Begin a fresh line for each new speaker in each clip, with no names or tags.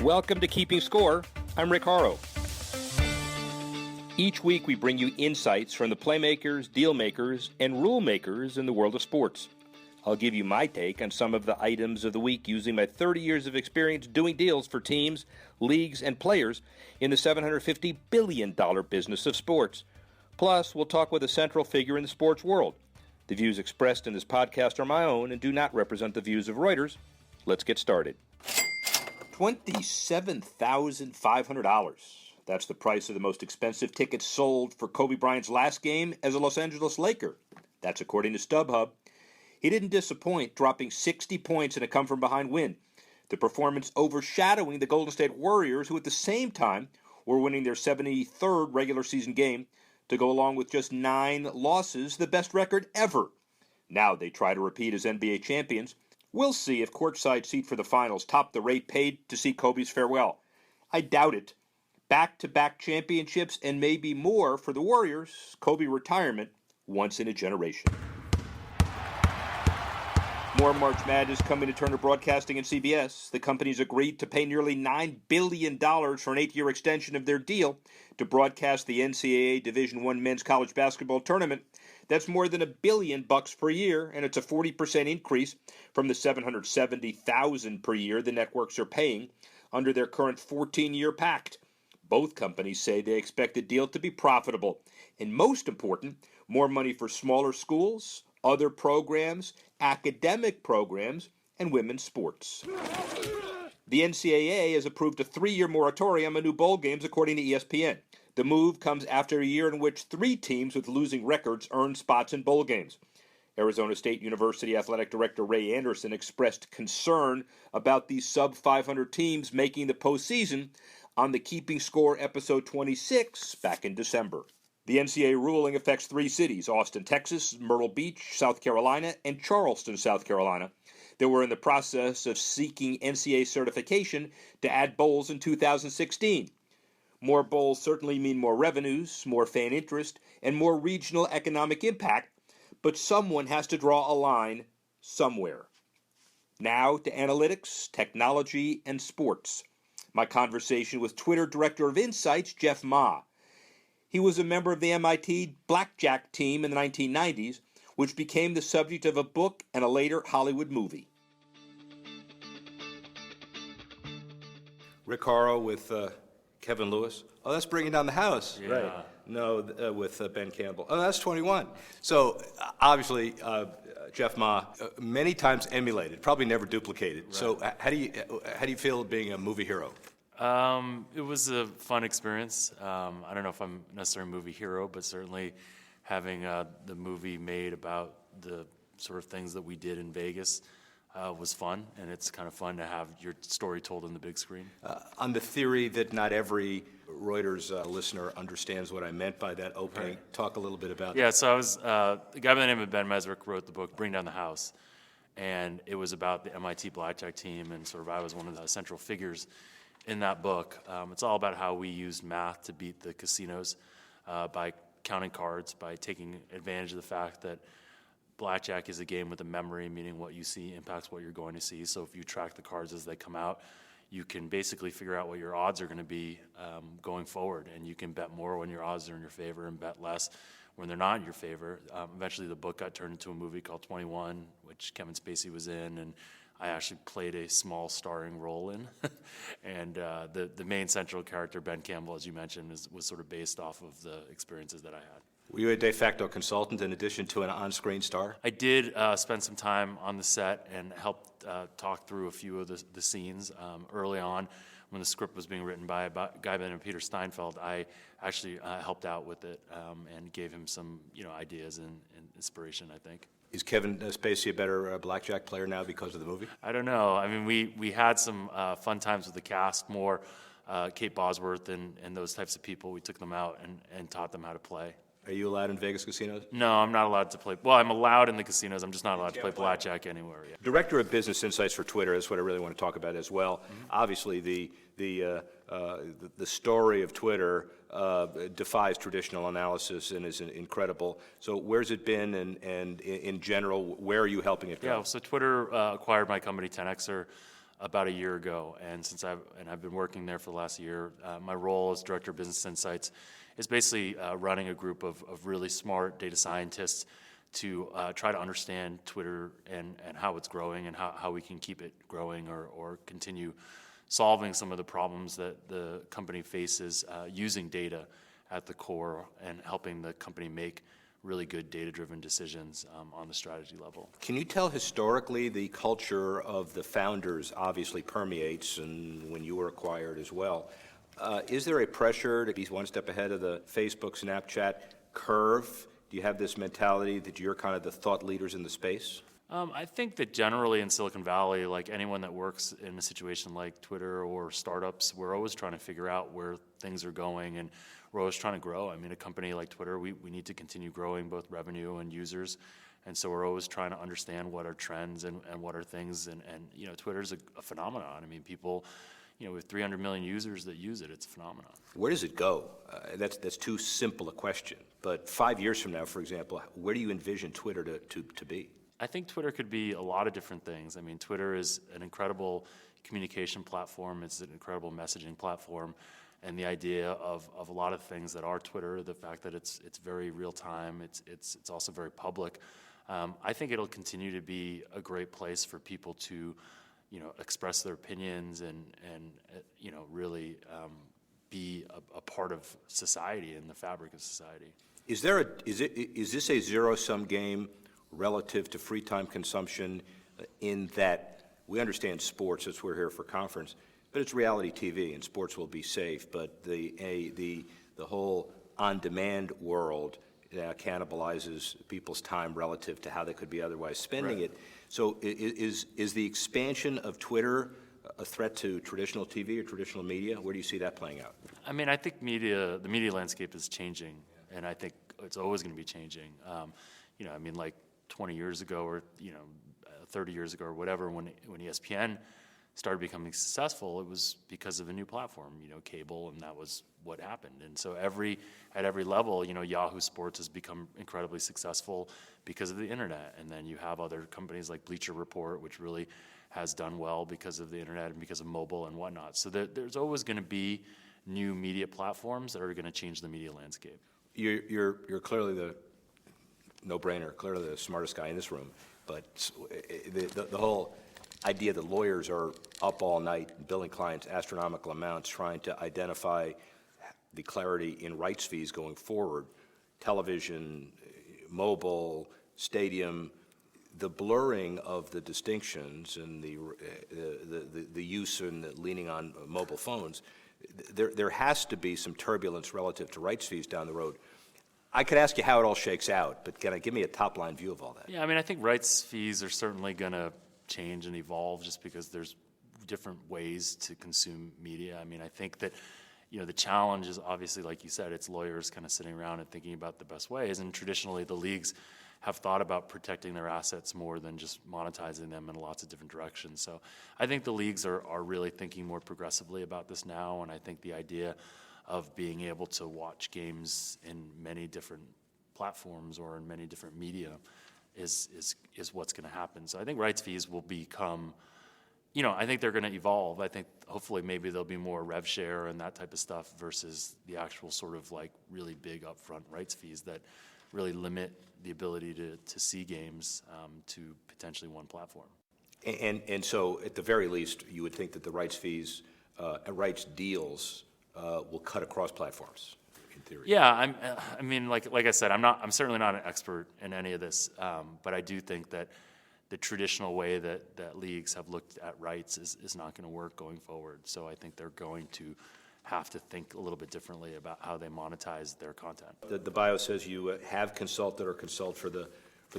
Welcome to Keeping Score. I'm Rick Horrow. Each week we bring you insights from the playmakers, deal makers, and rule makers in the world of sports. I'll give you my take on some of the items of the week using my 30 years of experience doing deals for teams, leagues, and players in the $750 billion business of sports. Plus, we'll talk with a central figure in the sports world. The views expressed in this podcast are my own and do not represent the views of Reuters. Let's get started. $27,500. That's the price of the most expensive tickets sold for Kobe Bryant's last game as a Los Angeles Laker. That's according to StubHub. He didn't disappoint, dropping 60 points in a come-from-behind win. The performance overshadowing the Golden State Warriors, who at the same time were winning their 73rd regular season game to go along with just 9 losses, the best record ever. Now they try to repeat as NBA champions. We'll see if courtside seat for the finals top the rate paid to see Kobe's farewell. I doubt it. Back-to-back championships and maybe more for the Warriors. Kobe retirement once in a generation. More March Madness coming to Turner Broadcasting and CBS. The companies agreed to pay nearly $9 billion for an 8-year extension of their deal to broadcast the NCAA Division I men's college basketball tournament. That's more than $1 billion per year, and it's a 40% increase from the $770,000 per year the networks are paying under their current 14-year pact. Both companies say they expect the deal to be profitable, and most important, more money for smaller schools, other programs, academic programs, and women's sports. The NCAA has approved a 3-year moratorium on new bowl games, according to ESPN. The move comes after a year in which 3 teams with losing records earned spots in bowl games. Arizona State University Athletic Director Ray Anderson expressed concern about these sub-500 teams making the postseason on the Keeping Score episode 26 back in December. The NCAA ruling affects 3 cities, Austin, Texas, Myrtle Beach, South Carolina, and Charleston, South Carolina, that were in the process of seeking NCAA certification to add bowls in 2016. More bowls certainly mean more revenues, more fan interest, and more regional economic impact, but someone has to draw a line somewhere. Now to analytics, technology, and sports. My conversation with Twitter Director of Insights, Jeff Ma. He was a member of the MIT Blackjack team in the 1990s, which became the subject of a book and a later Hollywood movie. Rick Horrow with Kevin Lewis. Oh, that's Bringing Down the House.
Yeah.
Right. No, with Ben Campbell. Oh, that's 21. So, obviously, Jeff Ma, many times emulated, probably never duplicated. Right. So, how do you feel being a movie hero?
It was a fun experience. I don't know if I'm necessarily a movie hero, but certainly having the movie made about the sort of things that we did in Vegas was fun, and it's kind of fun to have your story told on the big screen.
On the theory that not every Reuters listener understands what I meant by that opening, right. Talk a little bit about that.
Yeah, so I was, a guy by the name of Ben Mesrick wrote the book Bring Down the House, and it was about the MIT Blackjack team, and sort of I was one of the central figures in that book. It's all about how we used math to beat the casinos by counting cards, by taking advantage of the fact that blackjack is a game with a memory, meaning what you see impacts what you're going to see. So if you track the cards as they come out, you can basically figure out what your odds are going to be going forward, and you can bet more when your odds are in your favor and bet less when they're not in your favor. Eventually the book got turned into a movie called 21, which Kevin Spacey was in, and I actually played a small starring role in. And the main central character, Ben Campbell, as you mentioned, was sort of based off of the experiences that I had.
Were you a de facto consultant in addition to an on-screen star?
I did spend some time on the set and helped talk through a few of the scenes early on. When the script was being written by a guy by the name of Peter Steinfeld, I actually helped out with it and gave him some ideas and inspiration, I think.
Is Kevin Spacey a better blackjack player now because of the movie?
I don't know. I mean, we had some fun times with the cast, more Kate Bosworth and those types of people. We took them out and taught them how to play.
Are you allowed in Vegas casinos?
No, I'm not allowed to play. Well, I'm allowed in the casinos. I'm just not allowed to play blackjack anywhere. Yeah.
Director of Business Insights for Twitter is what I really want to talk about as well. Mm-hmm. Obviously, the story of Twitter defies traditional analysis and is incredible. So where's it been, and in general, where are you helping it go?
Yeah, so Twitter acquired my company, 10Xer, about a year ago, and I've been working there for the last year. My role as Director of Business Insights is basically running a group of really smart data scientists to try to understand Twitter and how it's growing and how we can keep it growing or continue solving some of the problems that the company faces using data at the core and helping the company make really good data-driven decisions on the strategy level.
Can you tell historically the culture of the founders obviously permeates, and when you were acquired as well, is there a pressure to be one step ahead of the Facebook, Snapchat curve? Do you have this mentality that you're kind of the thought leaders in the space?
I think that generally in Silicon Valley, like anyone that works in a situation like Twitter or startups, we're always trying to figure out where things are going, and we're always trying to grow. I mean, a company like Twitter, we need to continue growing both revenue and users, and so we're always trying to understand what are trends and what are things, and you know, Twitter's a phenomenon. I mean, people, you know, with 300 million users that use it, it's a phenomenon.
Where does it go? That's too simple a question. But 5 years from now, for example, where do you envision Twitter to be?
I think Twitter could be a lot of different things. I mean, Twitter is an incredible communication platform. It's an incredible messaging platform. And the idea of a lot of things that are Twitter, the fact that it's very real time, it's also very public. I think it'll continue to be a great place for people to, you know, express their opinions and you know, really be a part of society and the fabric of society.
Is this a zero-sum game relative to free time consumption, in that we understand sports, that's we're here for conference, but it's reality TV and sports will be safe, but the whole on-demand world cannibalizes people's time relative to how they could be otherwise spending it. So is the expansion of Twitter a threat to traditional TV or traditional media? Where do you see that playing out?
I mean, I think the media landscape is changing, and I think it's always going to be changing. You know, I mean, like 20 years ago or, you know, 30 years ago or whatever, when ESPN started becoming successful, it was because of a new platform, you know, cable, and that was what happened. And so at every level, you know, Yahoo Sports has become incredibly successful because of the internet. And then you have other companies like Bleacher Report, which really has done well because of the internet and because of mobile and whatnot. So there's always going to be new media platforms that are going to change the media landscape.
You're clearly the no-brainer, clearly the smartest guy in this room, but the whole idea that lawyers are up all night billing clients astronomical amounts trying to identify the clarity in rights fees going forward, television, mobile, stadium, the blurring of the distinctions and the use and the leaning on mobile phones, there has to be some turbulence relative to rights fees down the road. I could ask you how it all shakes out, but give me a top-line view of all that?
Yeah, I mean, I think rights fees are certainly going to change and evolve just because there's different ways to consume media. I mean, I think that, you know, the challenge is obviously, like you said, it's lawyers kind of sitting around and thinking about the best ways. And traditionally, the leagues have thought about protecting their assets more than just monetizing them in lots of different directions. So I think the leagues are really thinking more progressively about this now. And I think the idea of being able to watch games in many different platforms or in many different media is what's going to happen. So I think rights fees will become, you know, I think they're going to evolve. I think hopefully maybe there'll be more rev share and that type of stuff versus the actual sort of like really big upfront rights fees that really limit the ability to see games to potentially one platform.
And so at the very least, you would think that the rights fees, rights deals will cut across platforms. Theory.
Yeah, I mean, like I said, I'm certainly not an expert in any of this, but I do think that the traditional way that leagues have looked at rights is not going to work going forward. So I think they're going to have to think a little bit differently about how they monetize their content.
The bio says you have consulted or consult for the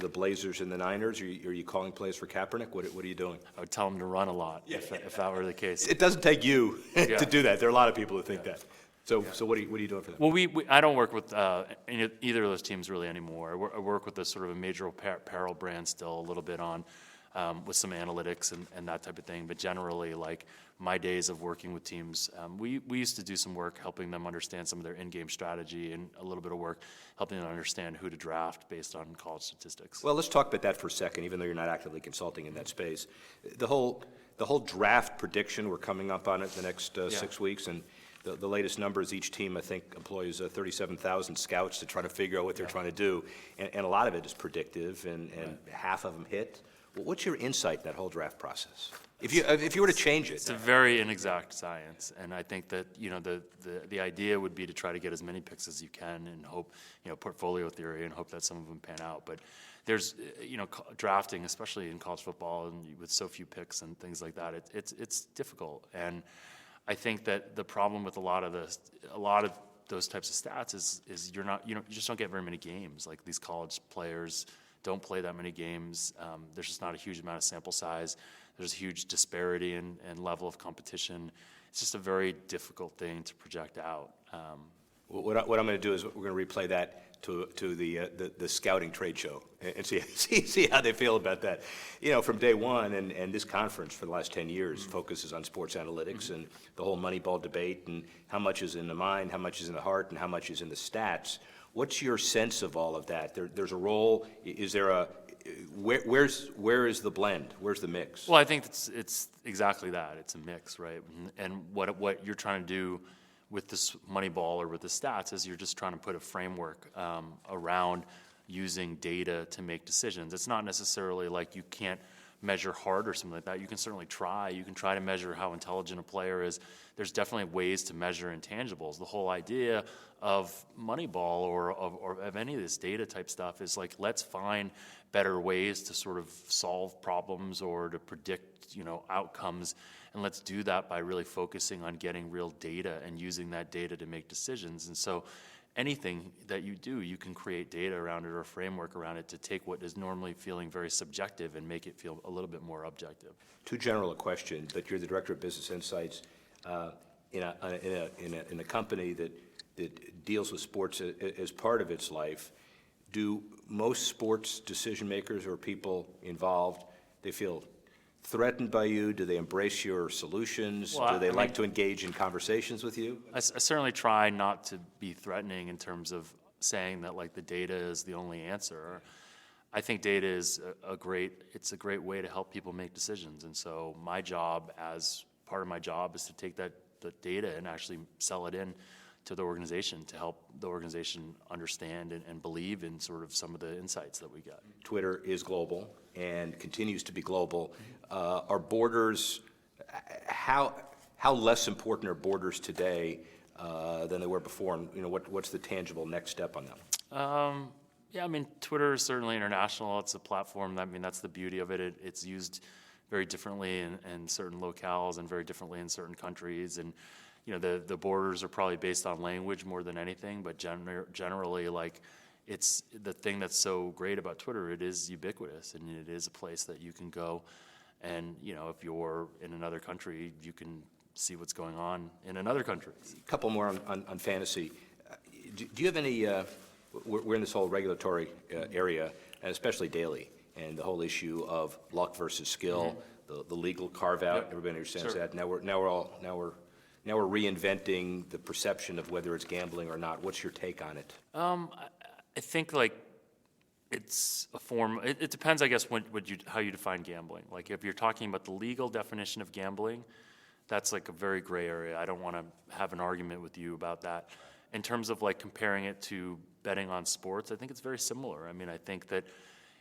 Blazers and the Niners. Are you calling plays for Kaepernick? What are you doing?
I would tell them to run a lot if that were the case.
It doesn't take you to do that. There are a lot of people who think that. So what are you doing for that?
Well, I don't work with either of those teams really anymore. I work with a sort of a major apparel brand still a little bit on with some analytics and that type of thing. But generally, like my days of working with teams, we used to do some work helping them understand some of their in-game strategy and a little bit of work helping them understand who to draft based on college statistics.
Well, let's talk about that for a second, even though you're not actively consulting in that space. The whole the whole draft prediction, we're coming up on it the next 6 weeks, and the latest numbers, each team, I think, employs 37,000 scouts to try to figure out what they're trying to do, and a lot of it is predictive, and half of them hit. What's your insight in that whole draft process? If you were to change it?
It's a very inexact science, and I think that, the idea would be to try to get as many picks as you can and hope, portfolio theory, and hope that some of them pan out. But there's, drafting, especially in college football and with so few picks and things like that, it's difficult. And I think that the problem with a lot of those types of stats is you just don't get very many games. Like, these college players don't play that many games. There's just not a huge amount of sample size. There's a huge disparity in level of competition. It's just a very difficult thing to project out.
What I'm going to do is we're going to replay that to the scouting trade show and see how they feel about that. From day one, and this conference for the last 10 years focuses on sports analytics and the whole Moneyball debate and how much is in the mind, how much is in the heart, and how much is in the stats. What's your sense of all of that? There's a role. Is there a where is the blend? Where's the mix?
Well, I think it's exactly that. It's a mix, right? And what you're trying to do with this Moneyball or with the stats is you're just trying to put a framework around using data to make decisions. It's not necessarily like you can't measure heart or something like that. You can certainly try. You can try to measure how intelligent a player is. There's definitely ways to measure intangibles. The whole idea of Moneyball or of any of this data type stuff is like, let's find better ways to sort of solve problems or to predict, outcomes. And let's do that by really focusing on getting real data and using that data to make decisions. And so anything that you do, you can create data around it or a framework around it to take what is normally feeling very subjective and make it feel a little bit more objective.
Too general a question, but you're the Director of Business Insights in a company that deals with sports as part of its life. Do most sports decision makers or people involved, they feel threatened by you? Do they embrace your solutions?
Well,
Do they like to engage in conversations with you?
I certainly try not to be threatening in terms of saying that like the data is the only answer. I think data is a great way to help people make decisions. And so my job, as part of my job, is to take the data and actually sell it in to the organization to help the organization understand and believe in sort of some of the insights that we get.
Twitter is global and continues to be global. Are borders, how less important are borders today than they were before? And what's the tangible next step on them?
Twitter is certainly international. It's a platform that's the beauty of it. It's used very differently in certain locales and very differently in certain countries. And the borders are probably based on language more than anything, but generally, like, it's the thing that's so great about Twitter. It is ubiquitous, and it is a place that you can go, and if you're in another country, you can see what's going on in another country.
A couple more on fantasy. Do you have any? We're in this whole regulatory area, and especially daily, and the whole issue of luck versus skill, the legal carve out. Yep. Everybody understands that. Now we're reinventing the perception of whether it's gambling or not. What's your take on it?
I think it's a form. It depends, I guess, how you define gambling. Like, if you're talking about the legal definition of gambling, that's like a very gray area. I don't want to have an argument with you about that. In terms of like comparing it to betting on sports, I think it's very similar. I think that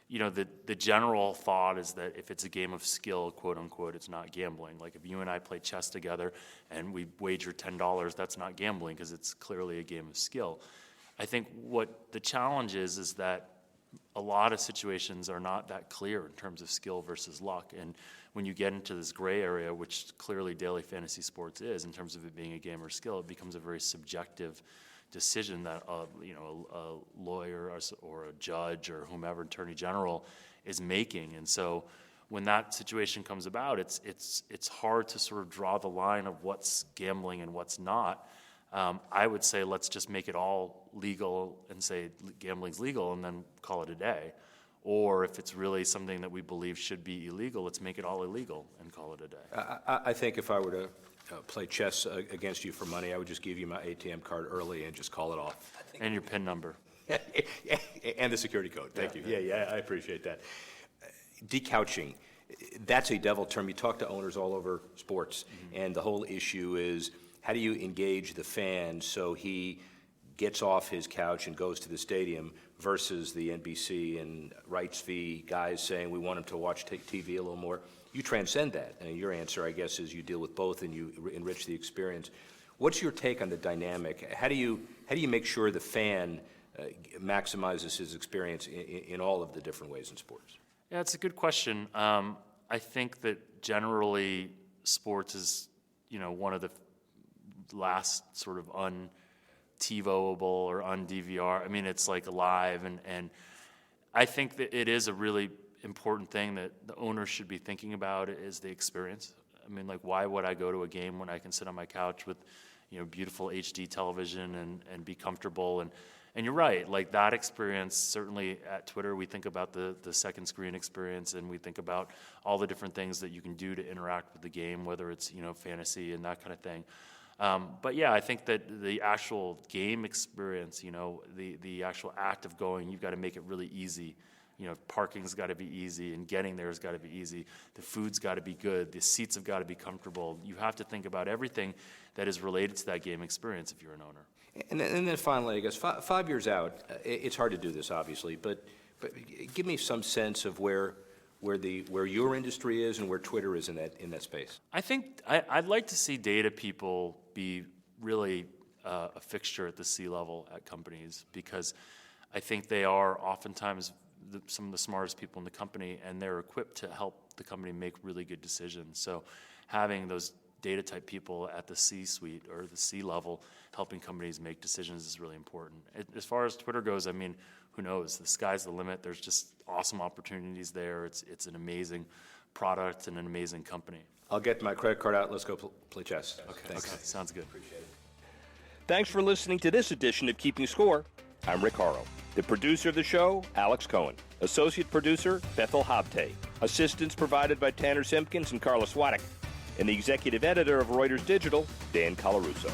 the general thought is that if it's a game of skill, quote unquote, it's not gambling. Like, if you and I play chess together and we wager $10, that's not gambling because it's clearly a game of skill. I think what the challenge is that a lot of situations are not that clear in terms of skill versus luck. And when you get into this gray area, which clearly daily fantasy sports is, in terms of it being a game or skill, it becomes a very subjective decision that a lawyer or a judge or whomever, attorney general, is making. And so when that situation comes about, it's hard to sort of draw the line of what's gambling and what's not. I would say let's just make it all legal and say gambling's legal and then call it a day. Or if it's really something that we believe should be illegal, let's make it all illegal and call it a day.
I think if I were to play chess against you for money, I would just give you my ATM card early and just call it off.
And your PIN number.
And the security code. Thank you. Yeah, I appreciate that. Decouching. That's a devil term. You talk to owners all over sports, and the whole issue is how do you engage the fan so he gets off his couch and goes to the stadium versus the NBC and rights fee guys saying we want him to watch TV a little more. You transcend that, and your answer, I guess, is you deal with both and you enrich the experience. What's your take on the dynamic? How do you make sure the fan maximizes his experience in all of the different ways in sports?
Yeah, it's a good question. I think that generally sports is, one of the last sort of un-TiVoable or un-DVR. I mean, it's like alive, and I think that it is a really important thing that the owners should be thinking about is the experience. I mean, like, why would I go to a game when I can sit on my couch with, beautiful HD television and be comfortable? And you're right, like that experience, certainly at Twitter, we think about the second screen experience, and we think about all the different things that you can do to interact with the game, whether it's, fantasy and that kind of thing. But yeah, I think that the actual game experience, the actual act of going, you've got to make it really easy. Parking's got to be easy, and getting there has got to be easy. The food's got to be good. The seats have got to be comfortable. You have to think about everything that is related to that game experience if you're an owner.
And then finally, I guess, 5 years out, it's hard to do this, obviously, but give me some sense of where your industry is and where Twitter is in that space.
I think I'd like to see data people be really a fixture at the C-level at companies, because I think they are oftentimes some of the smartest people in the company, and they're equipped to help the company make really good decisions. So having those data type people at the C-suite or the C-level helping companies make decisions is really important. As far as Twitter goes, I mean, who knows? The sky's the limit. There's just awesome opportunities there. It's an amazing product and an amazing company.
I'll get my credit card out. Let's go play chess.
Okay, sounds good.
Appreciate it.
Thanks for listening to this edition of Keeping Score. I'm Rick Horrow. The producer of the show, Alex Cohen. Associate producer, Bethel Habte. Assistance provided by Tanner Simpkins and Carla Swadek. And the executive editor of Reuters Digital, Dan Colarusso.